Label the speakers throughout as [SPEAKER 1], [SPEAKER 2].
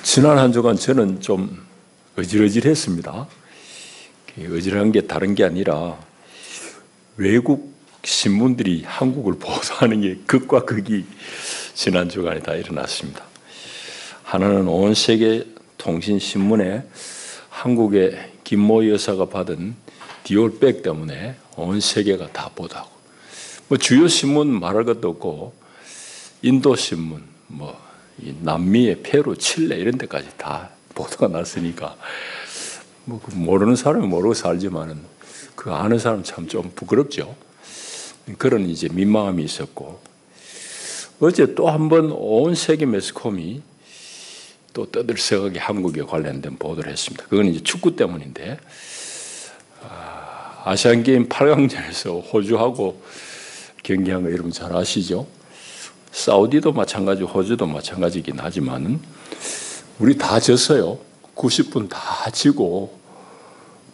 [SPEAKER 1] 지난 한 주간 저는 좀 어질어질했습니다. 어질한 게 다른 게 아니라 외국 신문들이 한국을 보도하는 게 극과 극이 지난 주간에 다 일어났습니다. 하나는 온 세계 통신신문에 한국의 김모 여사가 받은 디올백 때문에 온 세계가 다 보도하고, 주요 신문 말할 것도 없고 인도 신문, 남미의 페루, 칠레 이런 데까지 다 보도가 났으니까 모르는 사람은 모르고 살지만은 그 아는 사람은 참 좀 부끄럽죠. 그런 이제 민망함이 있었고, 어제 또 한 번 온 세계 매스컴이 또 떠들썩하게 한국에 관련된 보도를 했습니다. 그건 이제 축구 때문인데, 아시안 게임 8강전에서 호주하고 경기한 거 여러분 잘 아시죠? 사우디도 마찬가지고 호주도 마찬가지긴 하지만 우리 다 졌어요. 90분 다 지고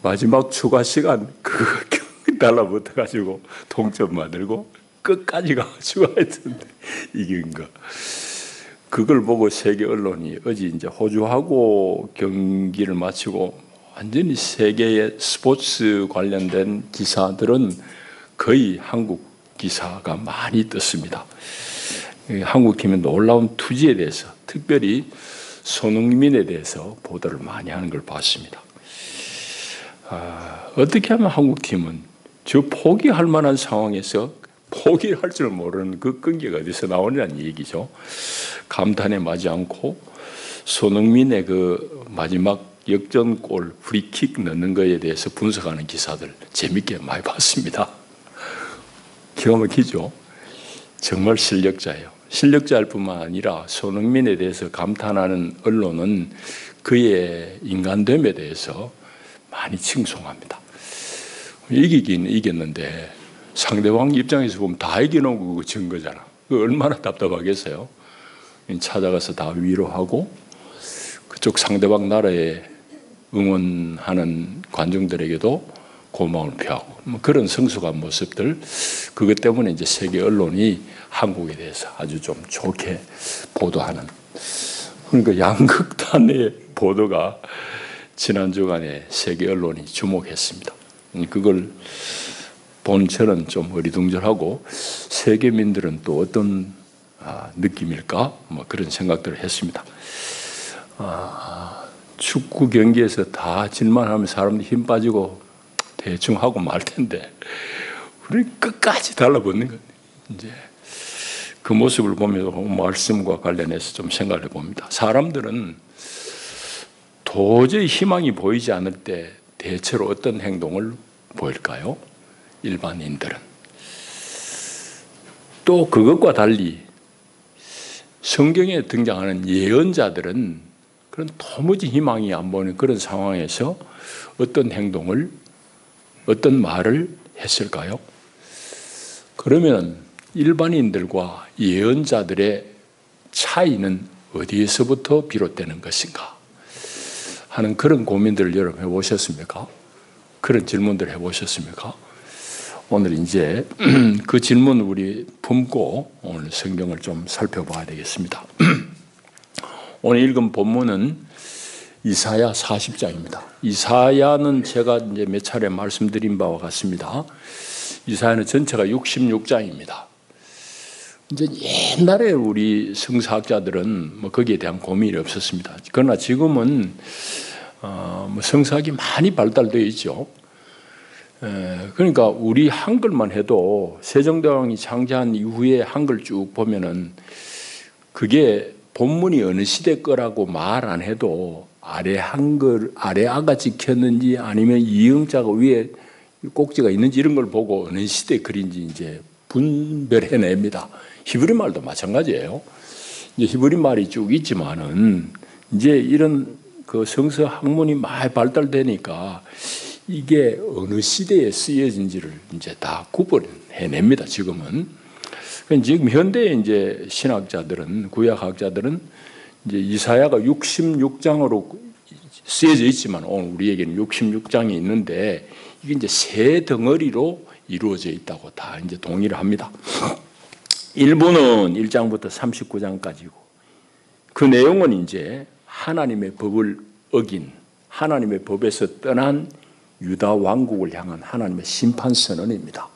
[SPEAKER 1] 마지막 추가 시간 그 경기 달라붙어 가지고 동점 만들고 끝까지 가가지고 하여튼 이긴 거. 그걸 보고 세계 언론이 어제 이제 호주하고 경기를 마치고 완전히 세계의 스포츠 관련된 기사들은 거의 한국 기사가 많이 떴습니다. 한국팀의 놀라운 투지에 대해서, 특별히 손흥민에 대해서 보도를 많이 하는 걸 봤습니다. 어떻게 하면 한국팀은 저 포기할 만한 상황에서 포기를 할 줄 모르는 그 끈기가 어디서 나오느냐는 얘기죠. 감탄에 마지 않고 손흥민의 그 마지막 역전골 프리킥 넣는 거에 대해서 분석하는 기사들 재밌게 많이 봤습니다. 기가 막히죠. 정말 실력자예요. 실력자일 뿐만 아니라 손흥민에 대해서 감탄하는 언론은 그의 인간됨에 대해서 많이 칭송합니다. 이기긴 이겼는데 상대방 입장에서 보면 다 이겨놓은 거 증거잖아. 그 얼마나 답답하겠어요. 찾아가서 다 위로하고 그쪽 상대방 나라에 응원하는 관중들에게도 고마움을 표하고 그런 성숙한 모습들, 그것 때문에 이제 세계 언론이 한국에 대해서 아주 좀 좋게 보도하는, 그러니까 양극단의 보도가 지난 주간에 세계 언론이 주목했습니다. 그걸 본 저는 좀 어리둥절하고 세계민들은 또 어떤 느낌일까? 그런 생각들을 했습니다. 축구 경기에서 다 질만 하면 사람들이 힘 빠지고 대충 하고 말 텐데 우리 끝까지 달라붙는 거예요. 이제 그 모습을 보면서 말씀과 관련해서 좀 생각을 해봅니다. 사람들은 도저히 희망이 보이지 않을 때 대체로 어떤 행동을 보일까요? 일반인들은. 또 그것과 달리 성경에 등장하는 예언자들은 그런 도무지 희망이 안 보이는 그런 상황에서 어떤 행동을, 어떤 말을 했을까요? 그러면 일반인들과 예언자들의 차이는 어디에서부터 비롯되는 것인가 하는 그런 고민들을 여러분 해보셨습니까? 그런 질문들을 해보셨습니까? 오늘 이제 그 질문 우리 품고 오늘 성경을 좀 살펴봐야 되겠습니다. 오늘 읽은 본문은 이사야 40장입니다. 이사야는 제가 이제 몇 차례 말씀드린 바와 같습니다. 이사야는 전체가 66장입니다. 이제 옛날에 우리 성사학자들은 거기에 대한 고민이 없었습니다. 그러나 지금은 성사학이 많이 발달되어 있죠. 그러니까 우리 한글만 해도 세종대왕이 창제한 이후에 한글 쭉 보면은 그게 본문이 어느 시대 거라고 말 안 해도 아래 한글, 아래 아가 찍혔는지 아니면 이응자가 위에 꼭지가 있는지 이런 걸 보고 어느 시대 글인지 이제 분별해냅니다. 히브리 말도 마찬가지예요. 이제 히브리 말이 쭉 있지만은 이제 이런 그 성서 학문이 많이 발달되니까 이게 어느 시대에 쓰여진지를 이제 다 구분해냅니다. 지금은. 지금 현대의 이제 신학자들은, 구약학자들은 이제 이사야가 66장으로 쓰여져 있지만 오늘 우리에게는 66장이 있는데 이게 이제 세 덩어리로 이루어져 있다고 다 이제 동의를 합니다. 일부는 1장부터 39장까지고 그 내용은 이제 하나님의 법을 어긴 하나님의 법에서 떠난 유다 왕국을 향한 하나님의 심판 선언입니다.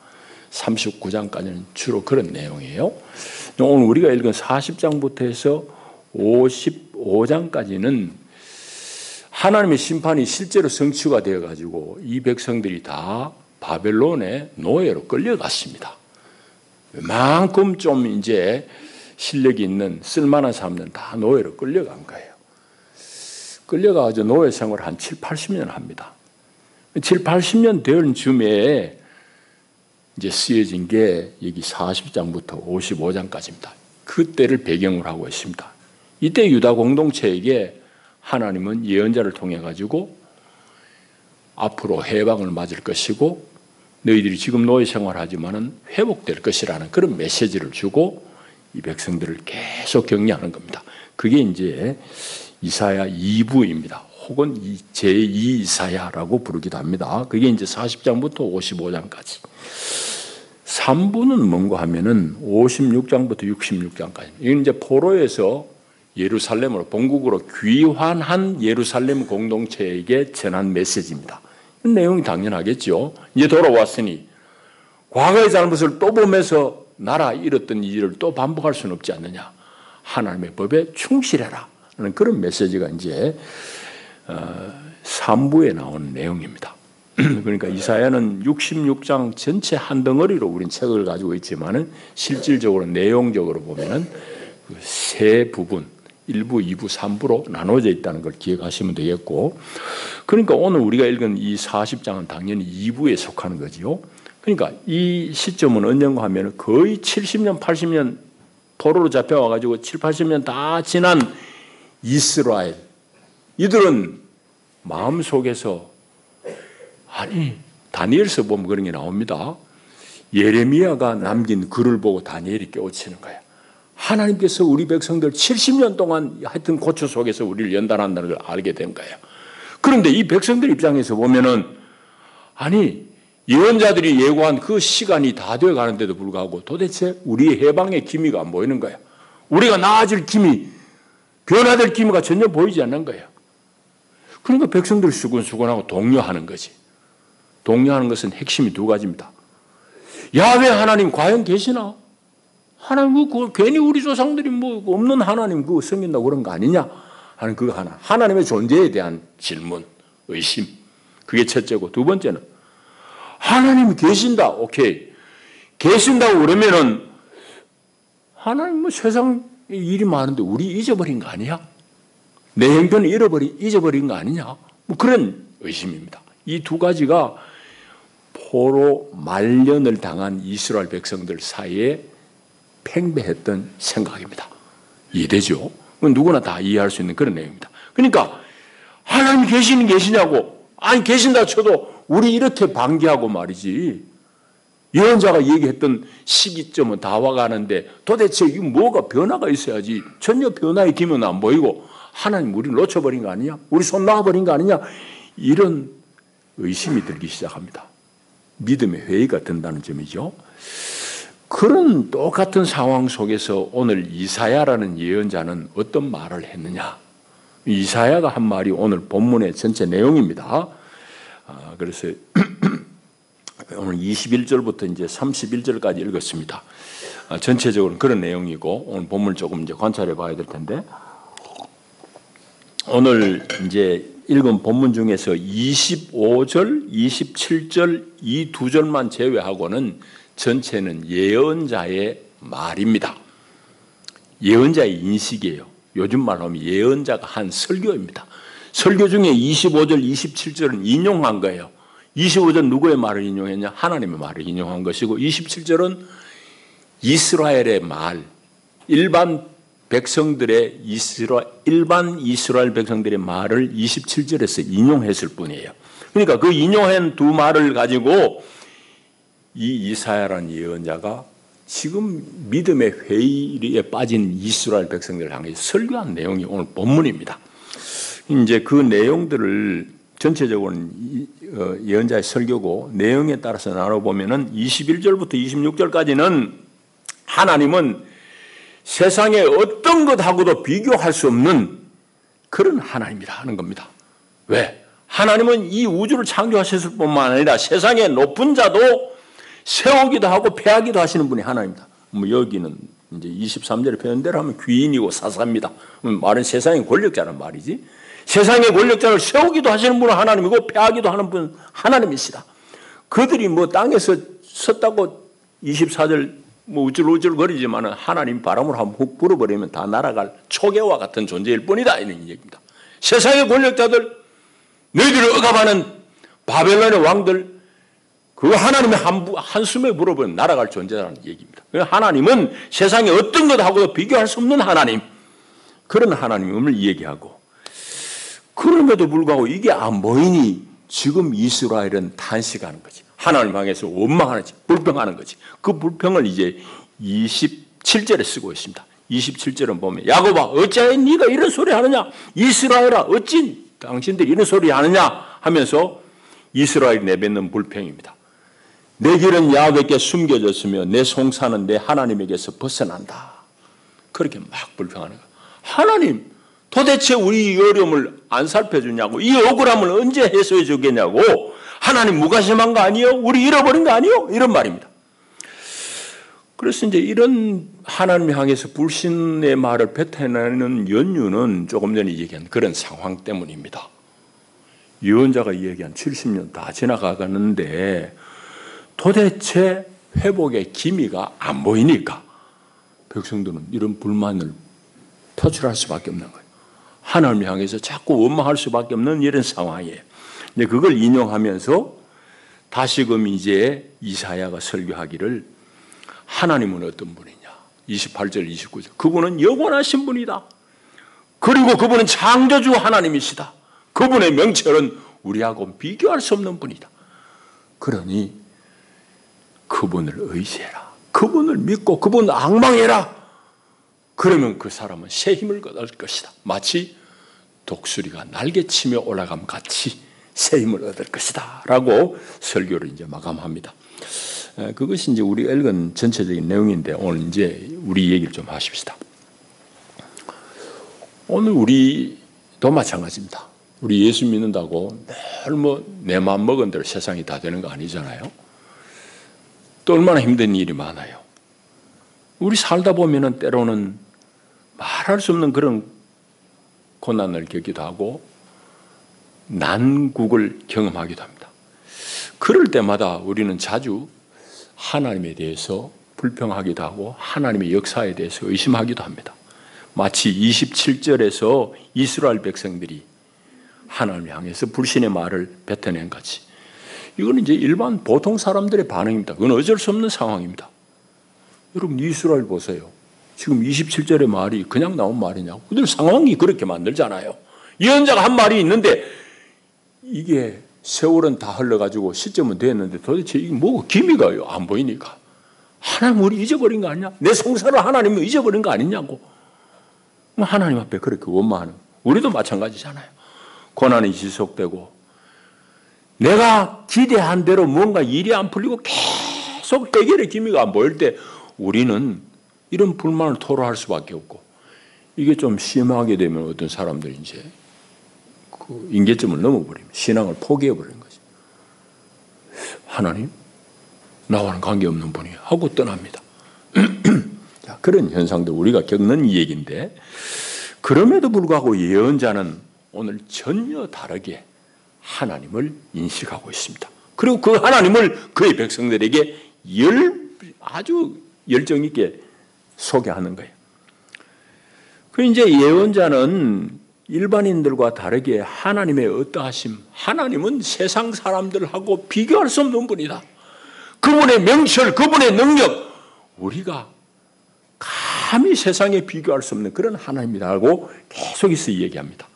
[SPEAKER 1] 39장까지는 주로 그런 내용이에요. 오늘 우리가 읽은 40장부터 해서 55장까지는 하나님의 심판이 실제로 성취가 되어가지고 이 백성들이 다 바벨론의 노예로 끌려갔습니다. 웬만큼 좀 이제 실력이 있는 쓸만한 사람들은 다 노예로 끌려간 거예요. 끌려가서 노예 생활을 한 7, 80년 합니다. 7, 80년 된 즈음에 이제 쓰여진 게 여기 40장부터 55장까지입니다. 그때를 배경으로 하고 있습니다. 이때 유다 공동체에게 하나님은 예언자를 통해 가지고 앞으로 해방을 맞을 것이고 너희들이 지금 노예 생활하지만은 회복될 것이라는 그런 메시지를 주고 이 백성들을 계속 격려하는 겁니다. 그게 이제 이사야 2부입니다. 혹은 제2 이사야라고 부르기도 합니다. 그게 이제 40장부터 55장까지. 3부는 뭔가 하면은 56장부터 66장까지. 이건 이제 포로에서 예루살렘으로 본국으로 귀환한 예루살렘 공동체에게 전한 메시지입니다. 이 내용이 당연하겠죠. 이제 돌아왔으니 과거의 잘못을 또 보면서 나라 잃었던 일을 또 반복할 수는 없지 않느냐. 하나님의 법에 충실해라. 하는 그런 메시지가 이제 3부에 나오는 내용입니다. 그러니까 이사야는 66장 전체 한 덩어리로 우린 책을 가지고 있지만은 실질적으로 내용적으로 보면은 그 세 부분 1부, 2부, 3부로 나눠져 있다는 걸 기억하시면 되겠고, 그러니까 오늘 우리가 읽은 이 40장은 당연히 2부에 속하는 거지요. 그러니까 이 시점은 언젠가 하면 거의 70년, 80년 포로로 잡혀와가지고 7, 80년 다 지난 이스라엘, 이들은 마음속에서 아니 다니엘서 보면 그런 게 나옵니다. 예레미야가 남긴 글을 보고 다니엘이 깨우치는 거야. 하나님께서 우리 백성들 70년 동안 하여튼 고초 속에서 우리를 연단한다는 걸 알게 된 거예요. 그런데 이 백성들 입장에서 보면은 아니 예언자들이 예고한 그 시간이 다 되어 가는데도 불구하고 도대체 우리의 해방의 기미가 안 보이는 거예요. 우리가 나아질 기미, 변화될 기미가 전혀 보이지 않는 거예요. 그러니까 백성들이 수근수근하고 동요하는 거지. 동요하는 것은 핵심이 두 가지입니다. 야훼 하나님 과연 계시나? 하나님 그 괜히 우리 조상들이 뭐 없는 하나님 그거 섬긴다고 그런 거 아니냐 하는 그거 하나. 하나님의 존재에 대한 질문, 의심. 그게 첫째고, 두 번째는 하나님이 계신다. 오케이. 계신다고 그러면은 하나님 뭐 세상 일이 많은데 우리 잊어버린 거 아니야? 내 형편을 잊어버린 거 아니냐? 뭐 그런 의심입니다. 이 두 가지가 포로 말년을 당한 이스라엘 백성들 사이에 팽배했던 생각입니다. 이해되죠? 누구나 다 이해할 수 있는 그런 내용입니다. 그러니까 하나님 계시냐고. 아니 계신다 쳐도 우리 이렇게 반기하고 말이지. 예언자가 얘기했던 시기점은 다 와가는데 도대체 이게 뭐가 변화가 있어야지. 전혀 변화의 기미는 안 보이고 하나님 우리를 놓쳐버린 거 아니냐? 우리 손 놔버린 거 아니냐? 이런 의심이 들기 시작합니다. 믿음의 회의가 든다는 점이죠. 그런 똑같은 상황 속에서 오늘 이사야라는 예언자는 어떤 말을 했느냐? 이사야가 한 말이 오늘 본문의 전체 내용입니다. 그래서 오늘 21절부터 이제 31절까지 읽었습니다. 전체적으로는 그런 내용이고 오늘 본문을 조금 이제 관찰해 봐야 될 텐데, 오늘 이제 읽은 본문 중에서 25절, 27절 이 두 절만 제외하고는 전체는 예언자의 말입니다. 예언자의 인식이에요. 요즘 말로 하면 예언자가 한 설교입니다. 설교 중에 25절, 27절은 인용한 거예요. 25절 누구의 말을 인용했냐? 하나님의 말을 인용한 것이고 27절은 이스라엘의 말, 일반 이스라엘 백성들의 말을 27절에서 인용했을 뿐이에요. 그러니까 그 인용한 두 말을 가지고 이 이사야라는 예언자가 지금 믿음의 회의에 빠진 이스라엘 백성들을 향해 설교한 내용이 오늘 본문입니다. 이제 그 내용들을 전체적으로는 예언자의 설교고 내용에 따라서 나눠보면은 21절부터 26절까지는 하나님은 세상의 어떤 것하고도 비교할 수 없는 그런 하나님이라 하는 겁니다. 왜? 하나님은 이 우주를 창조하셨을 뿐만 아니라 세상의 높은 자도 세우기도 하고 패하기도 하시는 분이 하나님입니다. 뭐 여기는 이제 23절에 표현한 대로 하면 귀인이고 사사입니다. 말은 세상의 권력자란 말이지. 세상의 권력자를 세우기도 하시는 분은 하나님이고 패하기도 하는 분은 하나님이시다. 그들이 뭐 땅에서 섰다고 24절 뭐 우쭐우쭐 거리지만 하나님 바람을 한번 훅 불어버리면 다 날아갈 초계와 같은 존재일 뿐이다 이런 얘기입니다. 세상의 권력자들, 너희들을 억압하는 바벨론의 왕들, 그거 하나님의 한숨에 불어버리면 날아갈 존재라는 얘기입니다. 하나님은 세상에 어떤 것하고도 비교할 수 없는 하나님, 그런 하나님을 얘기하고, 그럼에도 불구하고 이게 안 보이니 지금 이스라엘은 탄식하는 거지. 하나님 향해서 원망하는 거지. 불평하는 거지. 그 불평을 이제 27절에 쓰고 있습니다. 27절은 보면 야곱아 어찌하여 네가 이런 소리 하느냐, 이스라엘아 어찌 당신들이 이런 소리 하느냐 하면서 이스라엘이 내뱉는 불평입니다. 내 길은 야곱에게 숨겨졌으며 내 송사는 내 하나님에게서 벗어난다. 그렇게 막 불평하는 거예요. 하나님 도대체 우리 어려움을 안 살펴주냐고, 이 억울함을 언제 해소해 주겠냐고, 하나님 무관심한 거 아니요? 우리 잃어버린 거 아니요? 이런 말입니다. 그래서 이제 이런 하나님 향해서 불신의 말을 뱉어내는 연유는 조금 전에 얘기한 그런 상황 때문입니다. 예언자가 얘기한 70년 다 지나가는데 도대체 회복의 기미가 안 보이니까 백성들은 이런 불만을 표출할 수밖에 없는 거예요. 하나님을 향해서 자꾸 원망할 수밖에 없는 이런 상황이에요. 이제 그걸 인용하면서 다시금 이제 이사야가 설교하기를 하나님은 어떤 분이냐. 28절, 29절. 그분은 영원하신 분이다. 그리고 그분은 창조주 하나님이시다. 그분의 명철은 우리하고 비교할 수 없는 분이다. 그러니 그분을 의지해라. 그분을 믿고 그분을 앙망해라. 그러면 그 사람은 새 힘을 얻을 것이다. 마치 독수리가 날개치며 올라감 같이 새 힘을 얻을 것이다. 라고 설교를 이제 마감합니다. 그것이 이제 우리 읽은 전체적인 내용인데 오늘 이제 우리 얘기를 좀 하십시다. 오늘 우리도 마찬가지입니다. 우리 예수 믿는다고 늘 뭐 내 마음 먹은 대로 세상이 다 되는 거 아니잖아요. 또 얼마나 힘든 일이 많아요. 우리 살다 보면은 때로는 말할 수 없는 그런 고난을 겪기도 하고 난국을 경험하기도 합니다. 그럴 때마다 우리는 자주 하나님에 대해서 불평하기도 하고 하나님의 역사에 대해서 의심하기도 합니다. 마치 27절에서 이스라엘 백성들이 하나님을 향해서 불신의 말을 뱉어낸 같이. 이건 이제 일반 보통 사람들의 반응입니다. 그건 어쩔 수 없는 상황입니다. 여러분 이스라엘 보세요. 지금 27절의 말이 그냥 나온 말이냐고. 그들 상황이 그렇게 만들잖아요. 예언자가 한 말이 있는데 이게 세월은 다 흘러가지고 시점은 됐는데 도대체 이게 뭐고 기미가요? 안 보이니까. 하나님 우리 잊어버린 거 아니냐? 내 성사를 하나님이 잊어버린 거 아니냐고. 하나님 앞에 그렇게 원망하는. 우리도 마찬가지잖아요. 고난이 지속되고 내가 기대한 대로 뭔가 일이 안 풀리고 계속 해결의 기미가 안 보일 때 우리는 이런 불만을 토로할 수밖에 없고 이게 좀 심하게 되면 어떤 사람들이 이제 그 임계점을 넘어버리면 신앙을 포기해버리는 거죠. 하나님? 나와는 관계없는 분이 하고 떠납니다. 자, 그런 현상들 우리가 겪는 이 얘기인데 그럼에도 불구하고 예언자는 오늘 전혀 다르게 하나님을 인식하고 있습니다. 그리고 그 하나님을 그의 백성들에게 아주 열정 있게 소개하는 거예요. 그 이제 예언자는 일반인들과 다르게 하나님의 어떠하심, 하나님은 세상 사람들하고 비교할 수 없는 분이다. 그분의 명철, 그분의 능력, 우리가 감히 세상에 비교할 수 없는 그런 하나님이라고 계속해서 얘기합니다.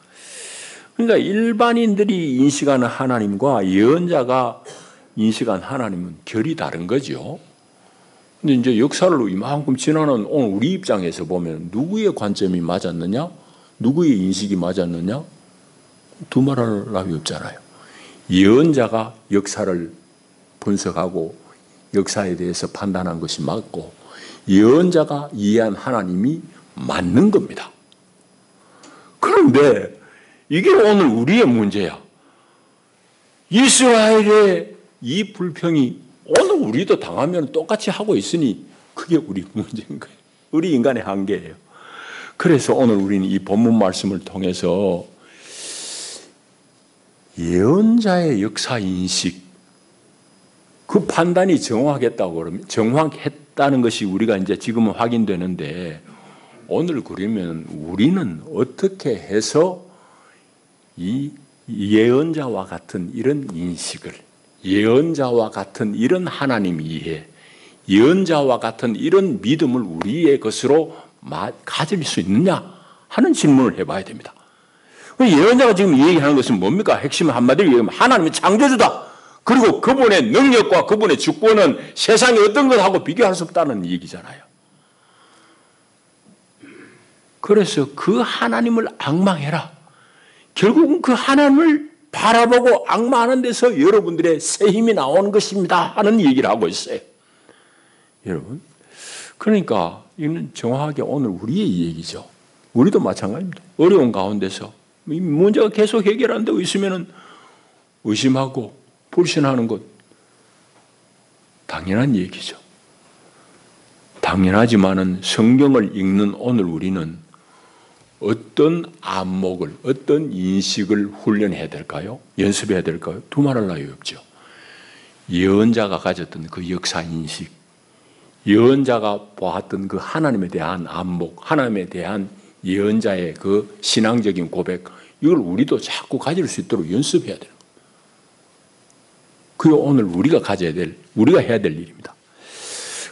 [SPEAKER 1] 그러니까 일반인들이 인식하는 하나님과 예언자가 인식한 하나님은 결이 다른 거죠. 근데 이제 역사를 이만큼 지나는 오늘 우리 입장에서 보면 누구의 관점이 맞았느냐? 누구의 인식이 맞았느냐? 두말할 나위 없잖아요. 예언자가 역사를 분석하고 역사에 대해서 판단한 것이 맞고 예언자가 이해한 하나님이 맞는 겁니다. 그런데 이게 오늘 우리의 문제야. 이스라엘의 이 불평이 오늘 우리도 당하면 똑같이 하고 있으니 그게 우리 문제인 거예요. 우리 인간의 한계예요. 그래서 오늘 우리는 이 본문 말씀을 통해서 예언자의 역사 인식, 그 판단이 정확했다고 그러면 정확했다는 것이 우리가 이제 지금은 확인되는데, 오늘 그러면 우리는 어떻게 해서 이 예언자와 같은 이런 인식을, 예언자와 같은 이런 하나님 이해, 예언자와 같은 이런 믿음을 우리의 것으로 가질 수 있느냐 하는 질문을 해봐야 됩니다. 예언자가 지금 얘기하는 것은 뭡니까? 핵심 한마디로 얘기하면 하나님은 창조주다. 그리고 그분의 능력과 그분의 주권은 세상의 어떤 것하고 비교할 수 없다는 얘기잖아요. 그래서 그 하나님을 앙망해라. 결국은 그 하나님을 바라보고 앙망하는 데서 여러분들의 새 힘이 나오는 것입니다 하는 얘기를 하고 있어요. 여러분, 그러니까 이는 정확하게 오늘 우리의 얘기죠. 우리도 마찬가지입니다. 어려운 가운데서 이 문제가 계속 해결 안 되고 있으면 의심하고 불신하는 것 당연한 얘기죠. 당연하지만은 성경을 읽는 오늘 우리는 어떤 안목을, 어떤 인식을 훈련해야 될까요? 연습해야 될까요? 두말할 나위 없죠. 예언자가 가졌던 그 역사 인식, 예언자가 보았던 그 하나님에 대한 안목, 하나님에 대한 예언자의 그 신앙적인 고백, 이걸 우리도 자꾸 가질 수 있도록 연습해야 돼요. 그게 오늘 우리가 우리가 해야 될 일입니다.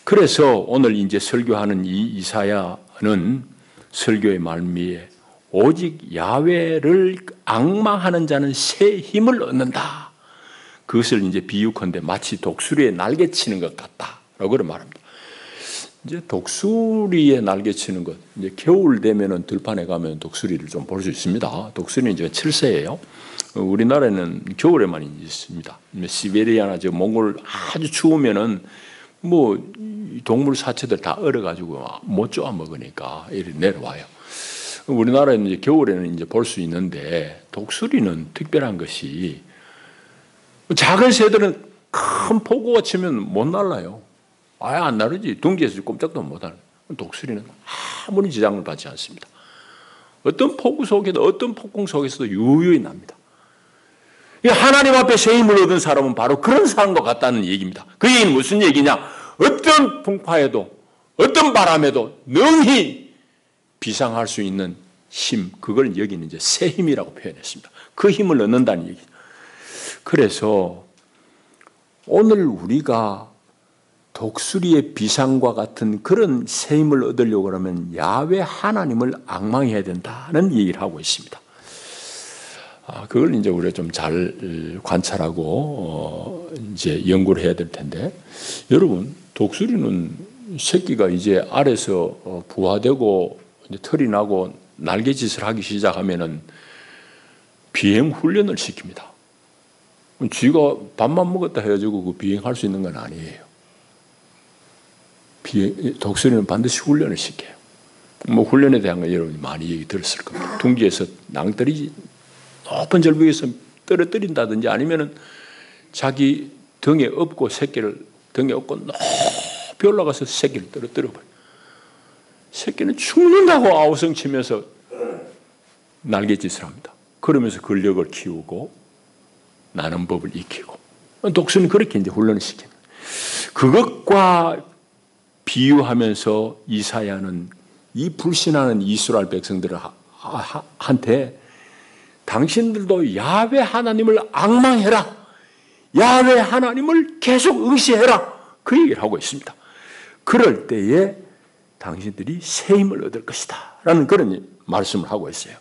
[SPEAKER 1] 그래서 오늘 이제 설교하는 이 이사야는 설교의 말미에 오직 야훼를 앙망하는 자는 새 힘을 얻는다. 그것을 이제 비유컨대 마치 독수리에 날개치는 것 같다라고 그런 말합니다. 이제 독수리에 날개치는 것, 이제 겨울 되면은 들판에 가면 독수리를 좀 볼 수 있습니다. 독수리는 이제 칠새예요. 우리나라에는 겨울에만 있습니다. 시베리아나 저 몽골 아주 추우면은 뭐 동물 사체들 다 얼어가지고 못 쪼아 먹으니까 이렇게 내려와요. 우리나라에는 이제 겨울에는 이제 볼 수 있는데, 독수리는 특별한 것이 작은 새들은 큰 폭우가 치면 못 날아요. 아예 안 나르지. 둥지에서 꼼짝도 못하는. 독수리는 아무리 지장을 받지 않습니다. 어떤 폭우 속에도, 어떤 폭풍 속에서도 유유히 납니다. 하나님 앞에 새 힘을 얻은 사람은 바로 그런 사람과 같다는 얘기입니다. 그 얘기는 무슨 얘기냐? 어떤 풍파에도, 어떤 바람에도 능히 비상할 수 있는 힘, 그걸 여기는 이제 새 힘이라고 표현했습니다. 그 힘을 얻는다는 얘기죠. 그래서 오늘 우리가 독수리의 비상과 같은 그런 새 힘을 얻으려고 하면 야훼 하나님을 앙망해야 된다는 얘기를 하고 있습니다. 그걸 이제 우리가 좀 잘 관찰하고 이제 연구를 해야 될 텐데, 여러분, 독수리는 새끼가 이제 알에서 부화되고 이제 털이 나고 날개짓을 하기 시작하면은 비행 훈련을 시킵니다. 쥐가 밥만 먹었다 해가지고 그 비행할 수 있는 건 아니에요. 독수리는 반드시 훈련을 시켜요. 뭐 훈련에 대한 거 여러분이 많이 얘기 들었을 겁니다. 둥지에서 낭떠러지 높은 절벽에서 떨어뜨린다든지 아니면은 자기 등에 업고 새끼를 등에 업고 높이 올라가서 새끼를 떨어뜨려버려요. 새끼는 죽는다고 아우성치면서 날갯짓을 합니다. 그러면서 근력을 키우고 나는 법을 익히고, 독수리는 그렇게 이제 훈련을 시킵니다. 그것과 비유하면서 이사야는 이 불신하는 이스라엘 백성들한테 당신들도 야훼 하나님을 앙망해라, 야훼 하나님을 계속 의시해라, 그 얘기를 하고 있습니다. 그럴 때에 당신들이 새 힘을 얻을 것이다 라는 그런 말씀을 하고 있어요.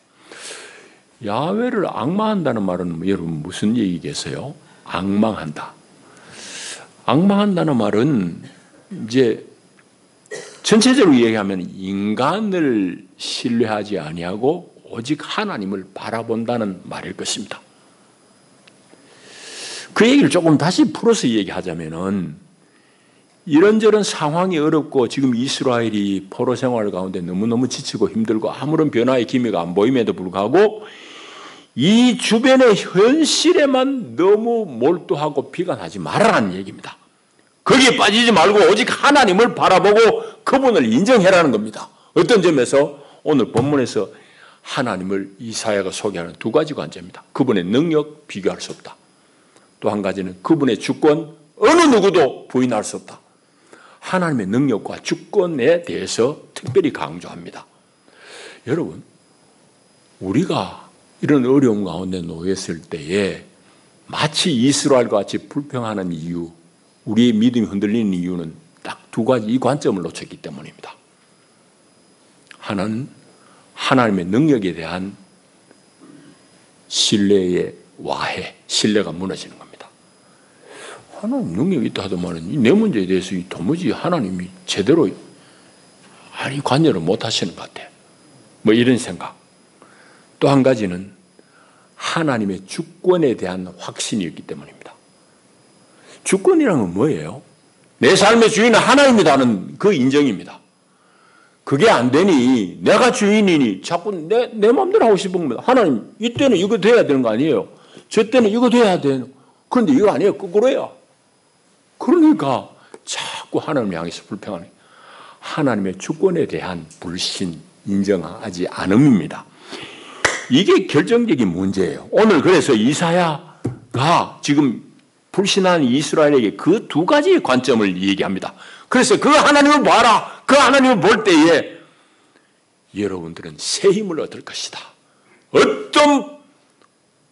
[SPEAKER 1] 야훼를 앙망한다는 말은 여러분 무슨 얘기겠어요? 앙망한다. 앙망한다는 말은 이제 전체적으로 얘기하면 인간을 신뢰하지 아니하고 오직 하나님을 바라본다는 말일 것입니다. 그 얘기를 조금 다시 풀어서 얘기하자면은 이런저런 상황이 어렵고 지금 이스라엘이 포로 생활 가운데 너무너무 지치고 힘들고 아무런 변화의 기미가 안 보임에도 불구하고 이 주변의 현실에만 너무 몰두하고 비관하지 말아라는 얘기입니다. 거기에 빠지지 말고 오직 하나님을 바라보고 그분을 인정해라는 겁니다. 어떤 점에서 오늘 본문에서 하나님을 이사야가 소개하는 두 가지 관점입니다. 그분의 능력 비교할 수 없다. 또 한 가지는 그분의 주권 어느 누구도 부인할 수 없다. 하나님의 능력과 주권에 대해서 특별히 강조합니다. 여러분, 우리가 이런 어려움 가운데 놓였을 때에 마치 이스라엘과 같이 불평하는 이유, 우리의 믿음이 흔들리는 이유는 딱 두 가지 이 관점을 놓쳤기 때문입니다. 하나는 하나님의 능력에 대한 신뢰의 와해, 신뢰가 무너지는 겁니다. 하나님 능력이 있다 하더만은 내 문제에 대해서 도무지 하나님이 제대로 관여를 못 하시는 것 같아. 뭐 이런 생각. 또 한 가지는 하나님의 주권에 대한 확신이었기 때문입니다. 주권이란 건 뭐예요? 내 삶의 주인은 하나님이라는 그 인정입니다. 그게 안 되니 내가 주인이니 자꾸 내 마음대로 하고 싶은 겁니다. 하나님 이때는 이거 돼야 되는 거 아니에요? 저 때는 이거 돼야 되는. 그런데 이거 아니에요. 거꾸로예요. 그러니까 자꾸 하나님을 향해서 불평하는 하나님의 주권에 대한 불신, 인정하지 않음입니다. 이게 결정적인 문제예요. 오늘 그래서 이사야가 지금 불신한 이스라엘에게 그 두 가지의 관점을 얘기합니다. 그래서 그 하나님을 봐라. 그 하나님을 볼 때에 여러분들은 새 힘을 얻을 것이다. 어떤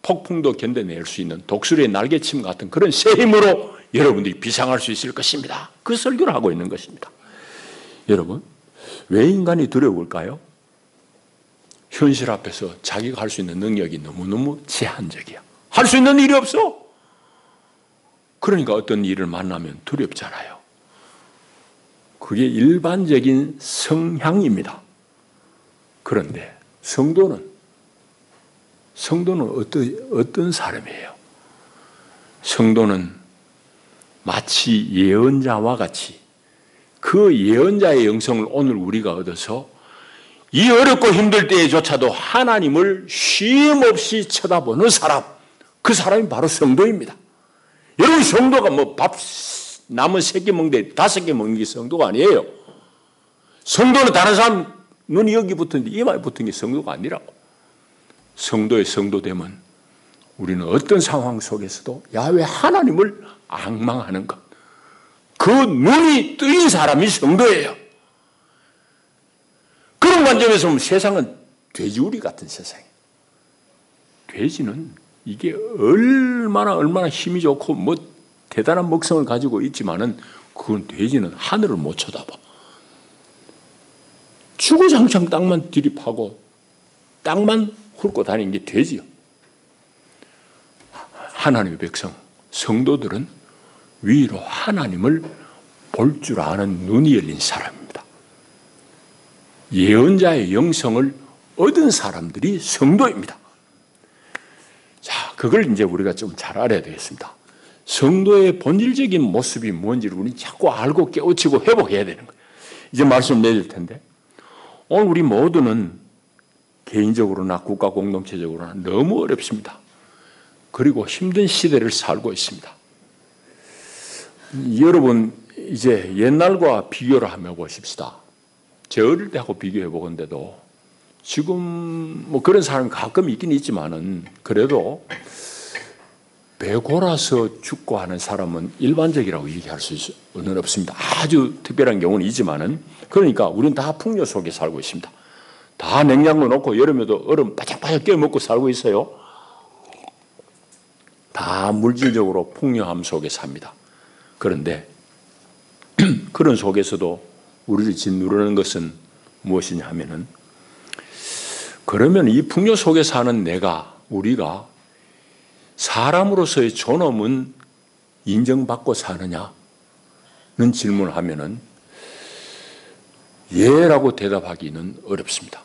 [SPEAKER 1] 폭풍도 견뎌낼 수 있는 독수리의 날개침 같은 그런 새 힘으로 여러분들이 비상할 수 있을 것입니다. 그 설교를 하고 있는 것입니다. 여러분, 왜 인간이 두려울까요? 현실 앞에서 자기가 할 수 있는 능력이 너무너무 제한적이야. 할 수 있는 일이 없어. 그러니까 어떤 일을 만나면 두렵잖아요. 그게 일반적인 성향입니다. 그런데 성도는 어떤 사람이에요? 성도는 마치 예언자와 같이 그 예언자의 영성을 오늘 우리가 얻어서 이 어렵고 힘들 때에조차도 하나님을 쉼 없이 쳐다보는 사람, 그 사람이 바로 성도입니다. 여러분, 성도가 뭐 밥 남은 3개 먹는데 5개 먹는 게 성도가 아니에요. 성도는 다른 사람 눈이 여기 붙었는데 이마에 붙은 게 성도가 아니라고. 성도의 성도됨은 우리는 어떤 상황 속에서도 야훼 하나님을 앙망하는 것. 그 눈이 뜨인 사람이 성도예요. 그런 관점에서 보면 세상은 돼지우리 같은 세상이에요. 돼지는 이게 얼마나 힘이 좋고 뭐 대단한 먹성을 가지고 있지만은 그건 돼지는 하늘을 못 쳐다봐. 주구장창 땅만 들이파고 땅만 훑고 다니는 게 돼지요. 하나님의 백성, 성도들은 위로 하나님을 볼 줄 아는 눈이 열린 사람입니다. 예언자의 영성을 얻은 사람들이 성도입니다. 자, 그걸 이제 우리가 좀 잘 알아야 되겠습니다. 성도의 본질적인 모습이 뭔지를 우리는 자꾸 알고 깨우치고 회복해야 되는 거예요. 이제 말씀 내릴 텐데, 오늘 우리 모두는 개인적으로나 국가 공동체적으로나 너무 어렵습니다. 그리고 힘든 시대를 살고 있습니다. 여러분, 이제 옛날과 비교를 한번 보십시다. 제 어릴 때하고 비교해 보건데도 지금 뭐 그런 사람이 가끔 있긴 있지만은 그래도 배 골아서 죽고 하는 사람은 일반적이라고 얘기할 수는 없습니다. 아주 특별한 경우는 있지만은, 그러니까 우리는 다 풍요 속에 살고 있습니다. 다 냉장고 놓고 여름에도 얼음 바짝바짝 깨 먹고 살고 있어요. 다 물질적으로 풍요함 속에 삽니다. 그런데 그런 속에서도 우리를 짓누르는 것은 무엇이냐 하면은, 그러면 이 풍요 속에 사는 우리가 사람으로서의 존엄은 인정받고 사느냐는 질문을 하면은 예라고 대답하기는 어렵습니다.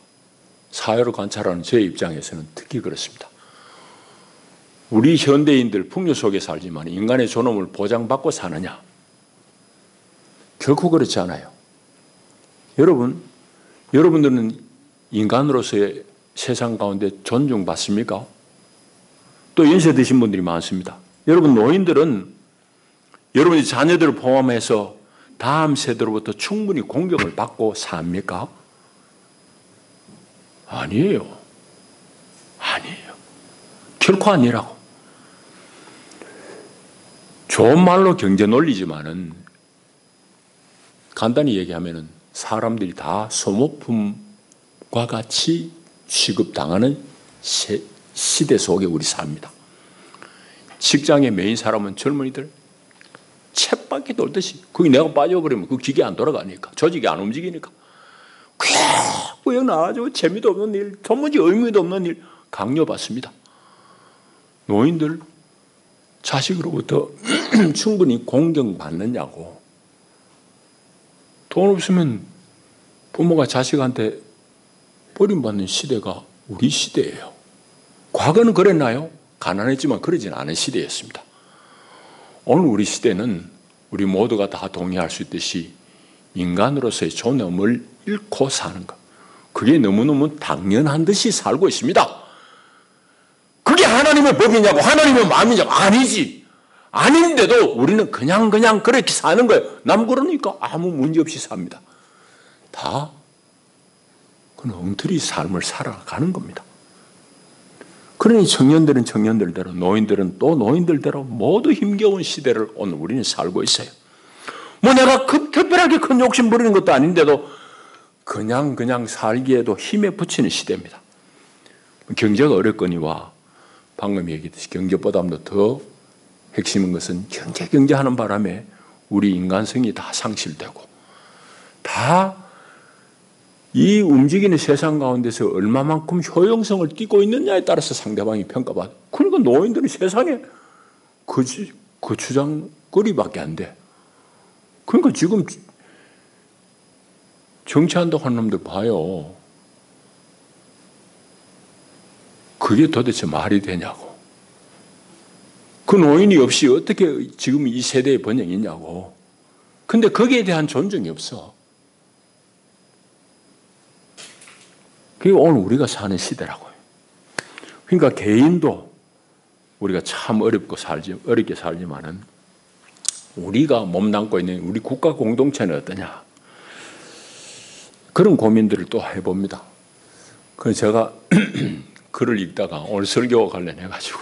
[SPEAKER 1] 사회를 관찰하는 제 입장에서는 특히 그렇습니다. 우리 현대인들 풍요 속에 살지만 인간의 존엄을 보장받고 사느냐? 결코 그렇지 않아요. 여러분들은 인간으로서의 세상 가운데 존중받습니까? 또 연세 드신 분들이 많습니다. 여러분 노인들은 여러분의 자녀들을 포함해서 다음 세대로부터 충분히 공경을 받고 삽니까? 아니에요. 아니에요. 결코 아니라고. 좋은 말로 경제 논리지만은 간단히 얘기하면은 사람들이 다 소모품과 같이 취급당하는 시대 속에 우리 삽니다. 직장의 메인 사람은 젊은이들 쳇바퀴 돌듯이 거기 내가 빠져버리면 그 기계 안 돌아가니까 조직이 안 움직이니까 꾸역 나와가지고 재미도 없는 일, 도무지 의미도 없는 일 강요받습니다. 노인들 자식으로부터 충분히 공경받느냐고. 돈 없으면 부모가 자식한테 버림받는 시대가 우리 시대예요. 과거는 그랬나요? 가난했지만 그러진 않은 시대였습니다. 오늘 우리 시대는 우리 모두가 다 동의할 수 있듯이 인간으로서의 존엄을 잃고 사는 것. 그게 너무너무 당연한 듯이 살고 있습니다. 그게 하나님의 법이냐고, 하나님의 마음이냐고. 아니지. 아닌데도 우리는 그냥 그렇게 사는 거예요. 남 그러니까 아무 문제 없이 삽니다. 다 그건 엉터리 삶을 살아가는 겁니다. 그러니 청년들은 청년들대로, 노인들은 또 노인들대로 모두 힘겨운 시대를 오늘 우리는 살고 있어요. 뭐 내가 특별하게 큰 욕심 부리는 것도 아닌데도 그냥 살기에도 힘에 부치는 시대입니다. 경제가 어렵거니와 방금 얘기했듯이 경제보다도 더 핵심인 것은 경제하는 바람에 우리 인간성이 다 상실되고 다 이 움직이는 세상 가운데서 얼마만큼 효용성을 띠고 있느냐에 따라서 상대방이 평가받아. 그러니까 노인들은 세상에 거추장거리밖에 안 돼. 그러니까 지금 정치한다고 하는 놈들 봐요. 그게 도대체 말이 되냐고. 그 노인이 없이 어떻게 지금 이 세대의 번영이 있냐고. 근데 거기에 대한 존중이 없어. 그게 오늘 우리가 사는 시대라고요. 그러니까 개인도 우리가 참 어렵게 살지만은 우리가 몸담고 있는 우리 국가 공동체는 어떠냐. 그런 고민들을 또 해봅니다. 그래서 제가 글을 읽다가 오늘 설교와 관련해가지고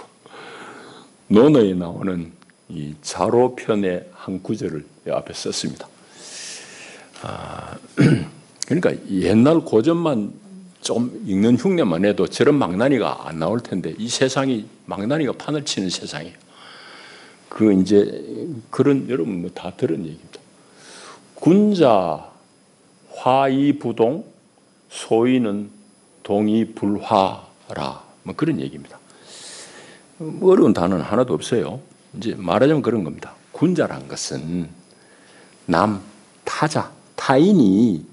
[SPEAKER 1] 논어에 나오는 이 자로편의 한 구절을 앞에 썼습니다. 그러니까 옛날 고전만 좀 읽는 흉내만 해도 저런 망나니가 안 나올 텐데 이 세상이 망나니가 판을 치는 세상이에요. 그 이제 그런 여러분 뭐 다 들은 얘기입니다. 군자 화이부동 소위는 동이불화라 뭐 그런 얘기입니다. 뭐 어려운 단어는 하나도 없어요. 이제 말하자면 그런 겁니다. 군자란 것은 타자, 타인이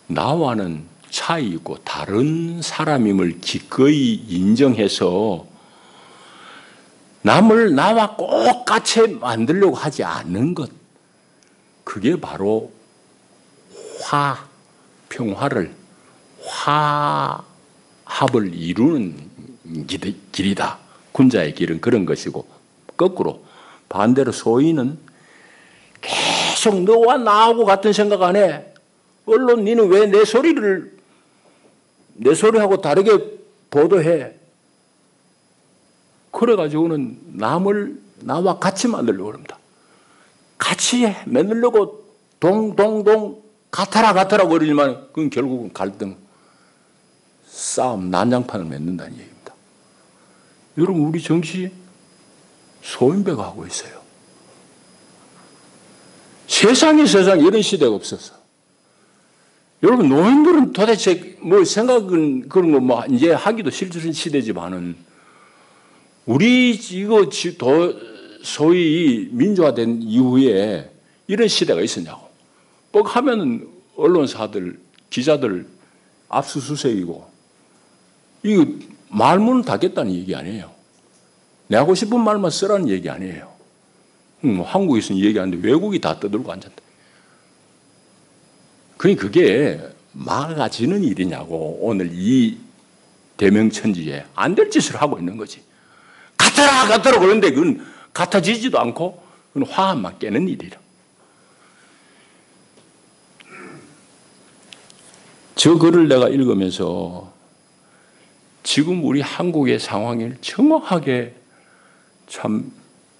[SPEAKER 1] 나와는 차이 있고 다른 사람임을 기꺼이 인정해서 남을 나와 꼭 같이 만들려고 하지 않는 것. 그게 바로 평화를, 화합을 이루는 길이다. 군자의 길은 그런 것이고, 거꾸로 반대로 소위는 계속 너와 나하고 같은 생각 안 해. 언론 니는 왜 내 소리하고 다르게 보도해. 그래가지고는 남을 나와 같이 만들려고 합니다. 같이 만들려고 동동동 같아라 그러지만 그건 결국은 갈등, 싸움, 난장판을 맺는다는 얘기입니다. 여러분 우리 정치 소인배가 하고 있어요. 세상 이런 시대가 없었어. 여러분 노인들은 도대체 뭐 생각은 그런 거 뭐 이제 하기도 싫은 시대지만은 우리 이거 소위 민주화된 이후에 이런 시대가 있었냐고. 뻑 하면은 언론사들, 기자들 압수수색이고 이거 말문을 닫겠다는 얘기 아니에요. 내 하고 싶은 말만 쓰라는 얘기 아니에요. 한국에서는 얘기하는데 외국이 다 떠들고 앉았다. 그게 막아지는 일이냐고. 오늘 이 대명천지에 안 될 짓을 하고 있는 거지. 같아라 그러는데 그건 같아지지도 않고 그건 화합만 깨는 일이라. 저 글을 내가 읽으면서 지금 우리 한국의 상황을 정확하게 참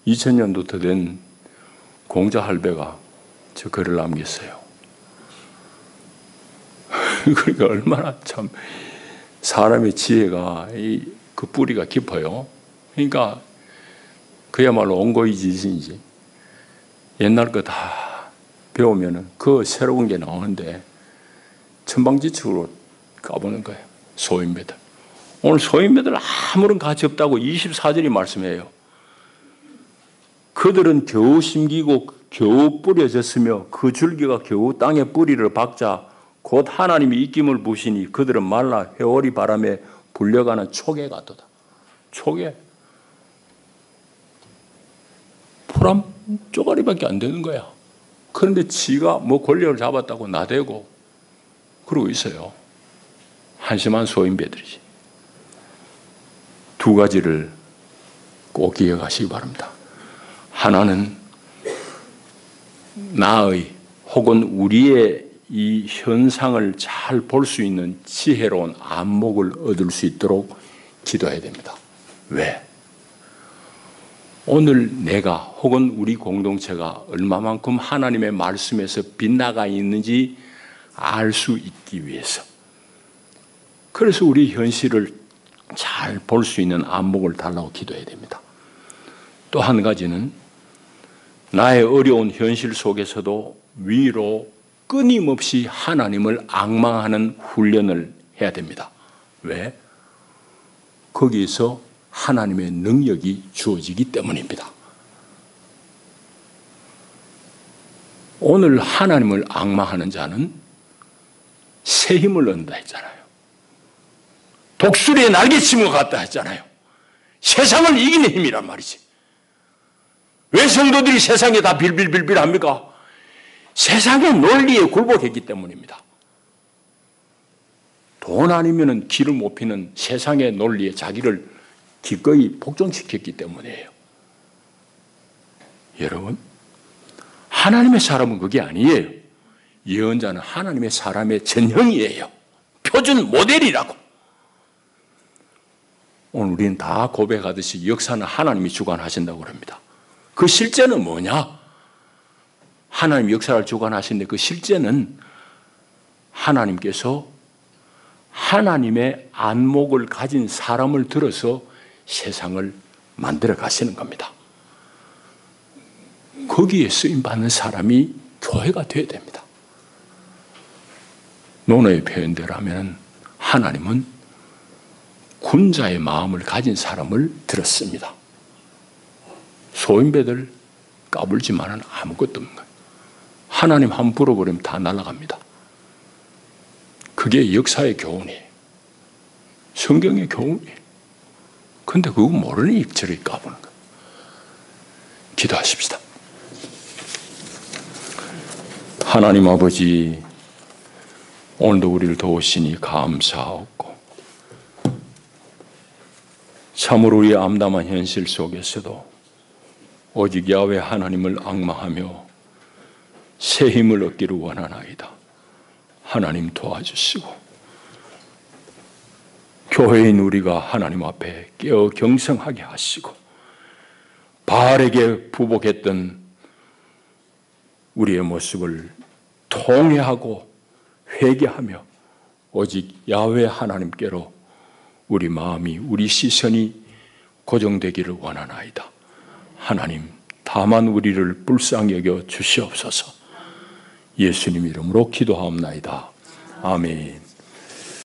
[SPEAKER 1] 2000년부터 된 공자 할배가 저 글을 남겼어요. 그러니까 얼마나 참 사람의 지혜가 그 뿌리가 깊어요. 그러니까 그야말로 온고이지신이지. 옛날 거 다 배우면은 그 새로운 게 나오는데 천방지축으로 까보는 거예요. 소인배들. 오늘 소인배들 아무런 가치 없다고 24절이 말씀해요. 그들은 겨우 심기고 겨우 뿌려졌으며 그 줄기가 겨우 땅에 뿌리를 박자 곧 하나님이 입김을 부시니 그들은 말라 회오리 바람에 불려가는 초계 같도다. 초계. 풀 한 쪼가리밖에 안 되는 거야. 그런데 지가 뭐 권력을 잡았다고 나대고 그러고 있어요. 한심한 소인배들이지. 두 가지를 꼭 기억하시기 바랍니다. 하나는 나의 혹은 우리의 이 현상을 잘 볼 수 있는 지혜로운 안목을 얻을 수 있도록 기도해야 됩니다. 왜? 오늘 내가 혹은 우리 공동체가 얼마만큼 하나님의 말씀에서 빗나가 있는지 알 수 있기 위해서. 그래서 우리 현실을 잘 볼 수 있는 안목을 달라고 기도해야 됩니다. 또 한 가지는 나의 어려운 현실 속에서도 위로 끊임없이 하나님을 앙망하는 훈련을 해야 됩니다. 왜? 거기에서 하나님의 능력이 주어지기 때문입니다. 오늘 하나님을 앙망하는 자는 새 힘을 얻는다 했잖아요. 독수리의 날개침과 같다 했잖아요. 세상을 이기는 힘이란 말이지. 왜 성도들이 세상에 다 빌빌빌빌 합니까? 세상의 논리에 굴복했기 때문입니다. 돈 아니면 길을 못 피는 세상의 논리에 자기를 기꺼이 복종시켰기 때문이에요. 여러분, 하나님의 사람은 그게 아니에요. 예언자는 하나님의 사람의 전형이에요. 표준 모델이라고. 오늘 우리는 다 고백하듯이 역사는 하나님이 주관하신다고 그럽니다. 그 실제는 뭐냐? 하나님 역사를 주관하시는데 그 실제는 하나님께서 하나님의 안목을 가진 사람을 들어서 세상을 만들어 가시는 겁니다. 거기에 쓰임받는 사람이 교회가 되어야 됩니다. 논어의 표현대로 하면 하나님은 군자의 마음을 가진 사람을 들었습니다. 소인배들 까불지만은 아무것도 없는 거예요. 하나님 한 번 불어버리면 다 날아갑니다. 그게 역사의 교훈이에요. 성경의 교훈이에요. 근데 그거 모르니 저리 까부는 거예요. 기도하십시다. 하나님 아버지, 오늘도 우리를 도우시니 감사하고 참으로 우리의 암담한 현실 속에서도 오직 야훼 하나님을 앙망하며 새 힘을 얻기를 원하나이다. 하나님 도와주시고 교회인 우리가 하나님 앞에 깨어 경성하게 하시고 바알에게 부복했던 우리의 모습을 통회하고 회개하며 오직 야훼 하나님께로 우리 마음이 우리 시선이 고정되기를 원하나이다. 하나님 다만 우리를 불쌍히 여겨 주시옵소서. 예수님 이름으로 기도하옵나이다. 아멘.